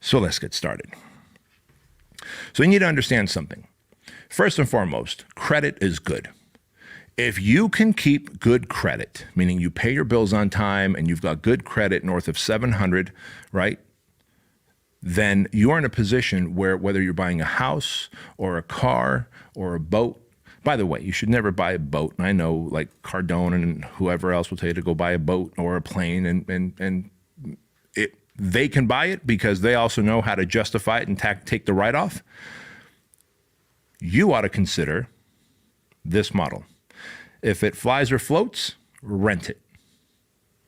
So let's get started. So you need to understand something. First and foremost, credit is good. If you can keep good credit, meaning you pay your bills on time and you've got good credit north of 700, right? Then you are in a position where whether you're buying a house or a car or a boat, by the way, you should never buy a boat. And I know like Cardone and whoever else will tell you to go buy a boat or a plane and they can buy it because they also know how to justify it and take the write-off. You ought to consider this model. If it flies or floats, rent it.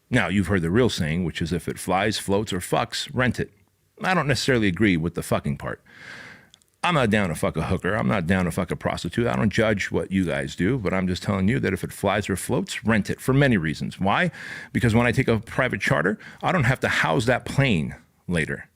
Now, you've heard the real saying, which is if it flies, floats, or fucks, rent it. I don't necessarily agree with the fucking part. I'm not down to fuck a hooker. I'm not down to fuck a prostitute. I don't judge what you guys do, but I'm just telling you that if it flies or floats, rent it for many reasons. Why? Because when I take a private charter, I don't have to house that plane later.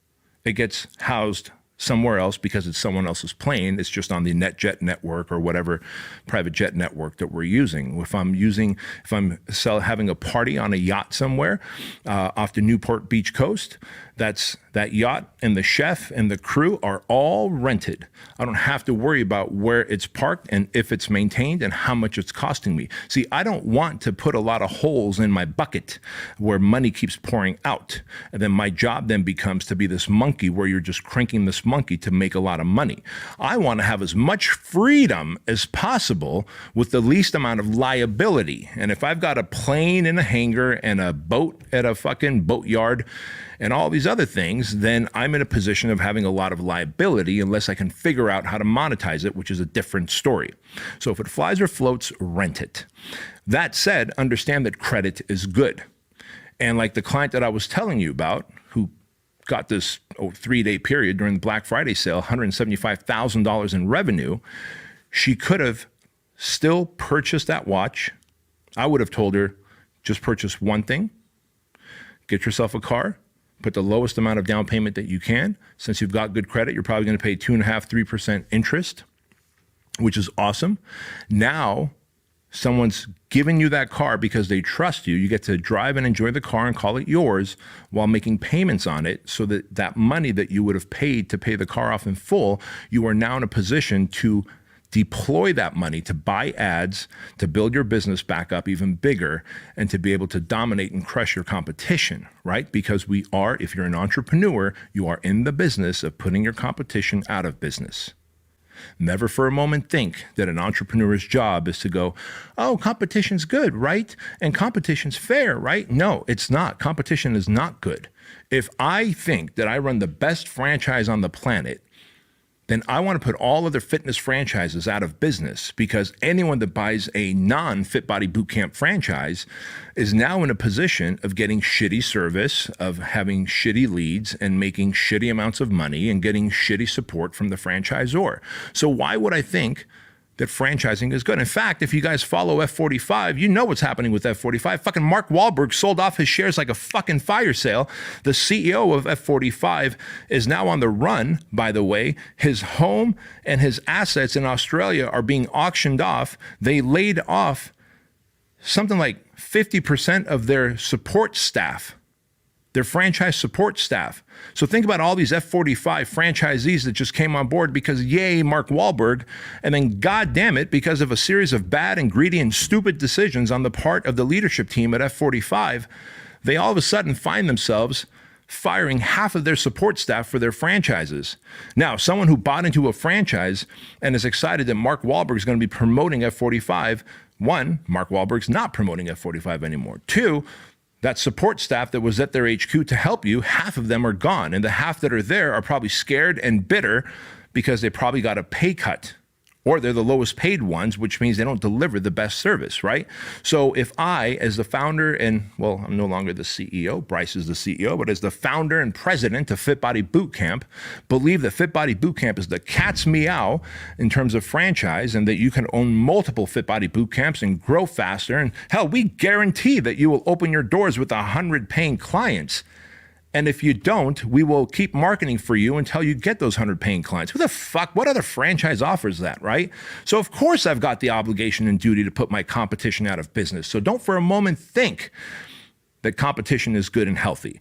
It gets housed somewhere else because it's someone else's plane. It's just on the NetJet network or whatever private jet network that we're using. If I'm having a party on a yacht somewhere off the Newport Beach coast, that yacht and the chef and the crew are all rented. I don't have to worry about where it's parked and if it's maintained and how much it's costing me. See, I don't want to put a lot of holes in my bucket where money keeps pouring out. And then my job then becomes to be this monkey where you're just cranking this monkey to make a lot of money. I want to have as much freedom as possible with the least amount of liability. And if I've got a plane in a hangar and a boat at a fucking boatyard and all these other things, then I'm in a position of having a lot of liability unless I can figure out how to monetize it, which is a different story. So if it flies or floats, rent it. That said, understand that credit is good. And like the client that I was telling you about, who got this 3-day period during the Black Friday sale, $175,000 in revenue, she could have still purchased that watch. I would have told her, just purchase one thing, get yourself a car, put the lowest amount of down payment that you can. Since you've got good credit, you're probably going to pay 2.5–3% interest, which is awesome. Now, someone's giving you that car because they trust you. You get to drive and enjoy the car and call it yours while making payments on it so that that money that you would have paid to pay the car off in full, you are now in a position to deploy that money to buy ads, to build your business back up even bigger, and to be able to dominate and crush your competition, right? Because we are, if you're an entrepreneur, you are in the business of putting your competition out of business. Never for a moment think that an entrepreneur's job is to go, oh, competition's good, right? And competition's fair, right? No, it's not. Competition is not good. If I think that I run the best franchise on the planet, then I want to put all other fitness franchises out of business, because anyone that buys a non-Fit Body Bootcamp franchise is now in a position of getting shitty service, of having shitty leads and making shitty amounts of money and getting shitty support from the franchisor. So why would I think that franchising is good? In fact, if you guys follow F45, you know what's happening with F45. Fucking Mark Wahlberg sold off his shares like a fucking fire sale. The CEO of F45 is now on the run, by the way. His home and his assets in Australia are being auctioned off. They laid off something like 50% of their support staff, their franchise support staff. So think about all these F45 franchisees that just came on board because yay, Mark Wahlberg, and then God damn it, because of a series of bad and greedy and stupid decisions on the part of the leadership team at F45, they all of a sudden find themselves firing half of their support staff for their franchises. Now, someone who bought into a franchise and is excited that Mark Wahlberg is going to be promoting F45, one, Mark Wahlberg's not promoting F45 anymore. Two, that support staff that was at their HQ to help you, half of them are gone. And the half that are there are probably scared and bitter because they probably got a pay cut, or they're the lowest paid ones, which means they don't deliver the best service, right? So if I, as the founder and, well, I'm no longer the CEO, Bryce is the CEO, but as the founder and president of Fit Body Bootcamp, believe that Fit Body Bootcamp is the cat's meow in terms of franchise, and that you can own multiple Fit Body Bootcamps and grow faster. And hell, we guarantee that you will open your doors with 100 paying clients. And if you don't, we will keep marketing for you until you get those 100 paying clients. Who the fuck, what other franchise offers that, right? So of course I've got the obligation and duty to put my competition out of business. So don't for a moment think that competition is good and healthy.